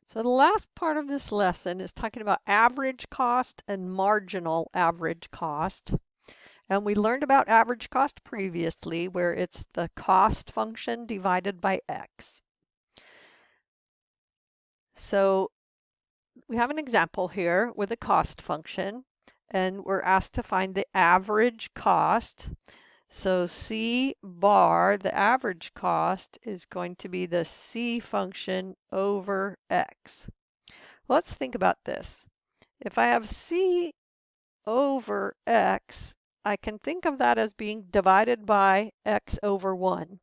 So the last part of this lesson is talking about average cost and marginal average cost. And we learned about average cost previously, where it's the cost function divided by x. So we have an example here with a cost function, and we're asked to find the average cost. So C bar, the average cost, is going to be the C function over x. Let's think about this. If I have C over x, I can think of that as being divided by x over 1.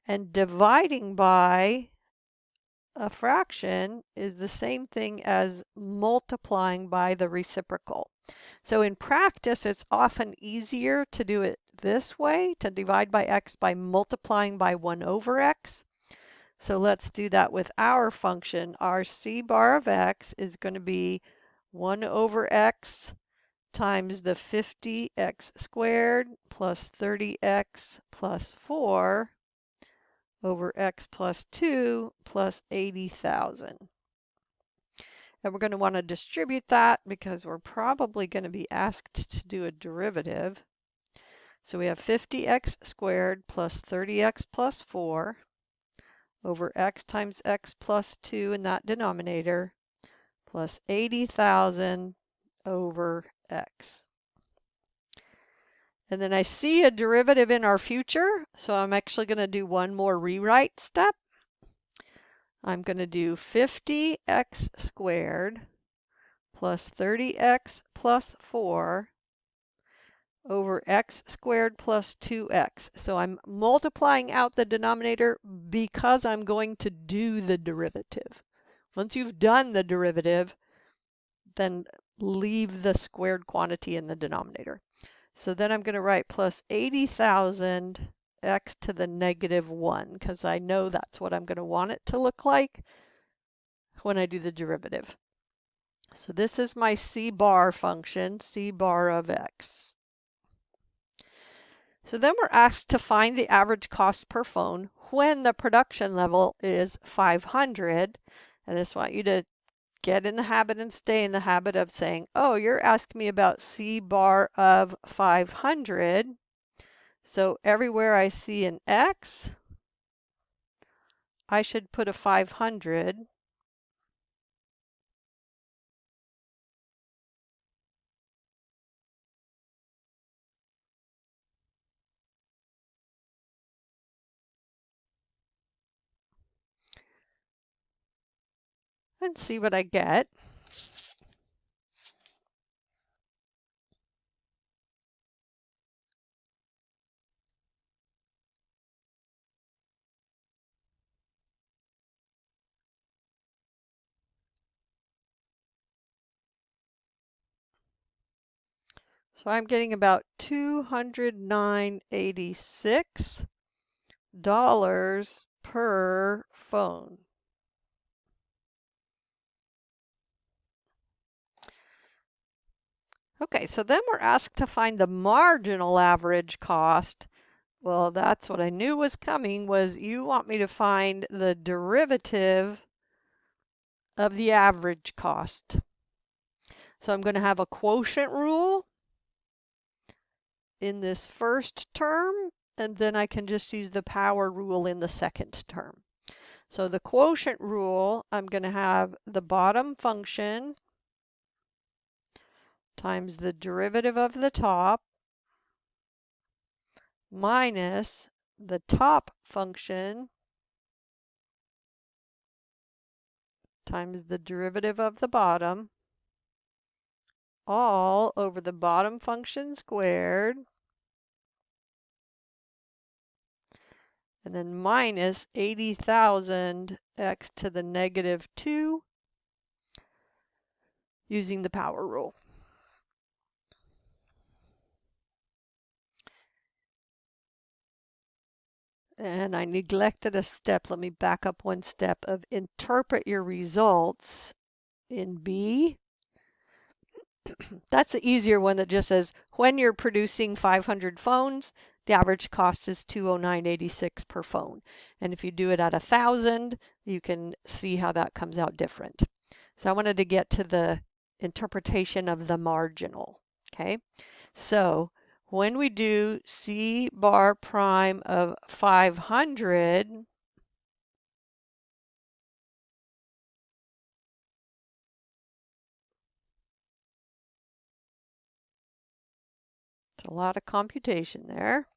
And dividing by a fraction is the same thing as multiplying by the reciprocal. So in practice, it's often easier to do it this way, to divide by x by multiplying by 1 over x. So let's do that with our function. Our C bar of x is going to be 1 over x times the 50x squared plus 30x plus 4 over x plus 2 plus 80,000. And we're going to want to distribute that because we're probably going to be asked to do a derivative. So we have 50x squared plus 30x plus 4 over x times x plus 2 in that denominator plus 80,000 over x. And then I see a derivative in our future, so I'm actually going to do one more rewrite step. I'm going to do 50x squared plus 30x plus 4 over x squared plus 2x. So I'm multiplying out the denominator because I'm going to do the derivative. Once you've done the derivative, then leave the squared quantity in the denominator. So then I'm going to write plus 80,000 x to the negative 1 because I know that's what I'm going to want it to look like when I do the derivative. So this is my C bar function, C bar of x. So then we're asked to find the average cost per phone when the production level is 500. And I just want you to get in the habit and stay in the habit of saying, oh, you're asking me about C bar of 500. So everywhere I see an X, I should put a 500. And see what I get. So I'm getting about $209.86 per phone. Okay, so then we're asked to find the marginal average cost. Well, that's what I knew was coming, was you want me to find the derivative of the average cost. So I'm going to have a quotient rule in this first term, and then I can just use the power rule in the second term. So the quotient rule, I'm going to have the bottom function times the derivative of the top minus the top function times the derivative of the bottom, all over the bottom function squared, and then minus 80,000 x to the negative 2 using the power rule. And I neglected a step. Let me back up one step of interpret your results in B. That's the easier one that just says when you're producing 500 phones, the average cost is $209.86 per phone. And if you do it at 1,000, you can see how that comes out different. So I wanted to get to the interpretation of the marginal. Okay, so when we do C bar prime of 500, it's a lot of computation there.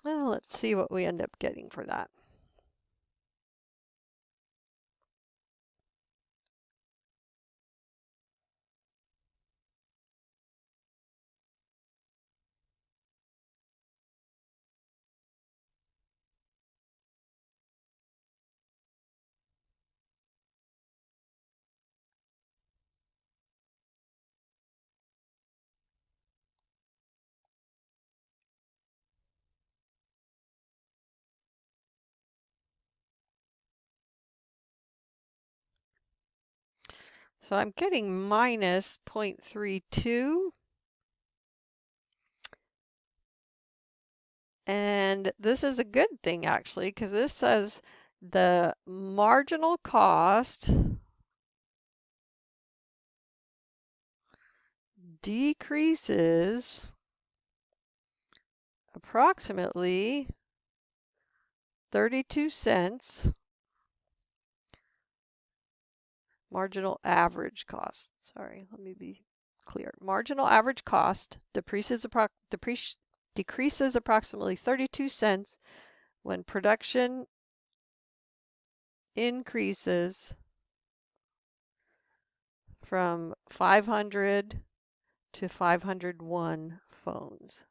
Well, let's see what we end up getting for that. So I'm getting minus 0.32. And this is a good thing actually, because this says the marginal cost decreases approximately 32 cents. Marginal average cost. Sorry, let me be clear. Marginal average cost decreases approximately 32 cents when production increases from 500 to 501 phones.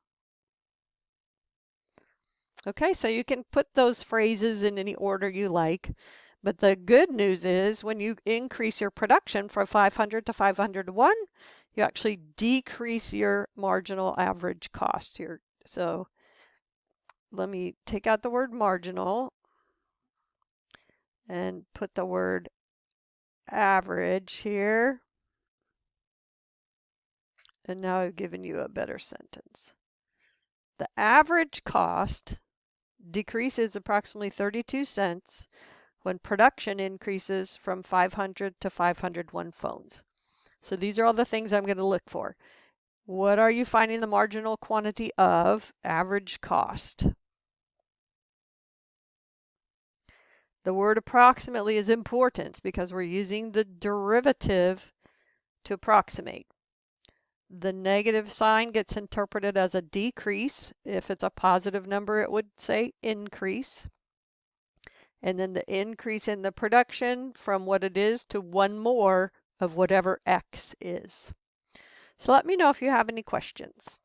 Okay, so you can put those phrases in any order you like. But the good news is when you increase your production from 500 to 501, you actually decrease your marginal average cost here. So let me take out the word marginal and put the word average here. And now I've given you a better sentence. The average cost decreases approximately 32 cents when production increases from 500 to 501 phones. So these are all the things I'm going to look for. What are you finding the marginal quantity of? Average cost. The word approximately is important because we're using the derivative to approximate. The negative sign gets interpreted as a decrease. If it's a positive number, it would say increase. And then the increase in the production from what it is to one more of whatever X is. So let me know if you have any questions.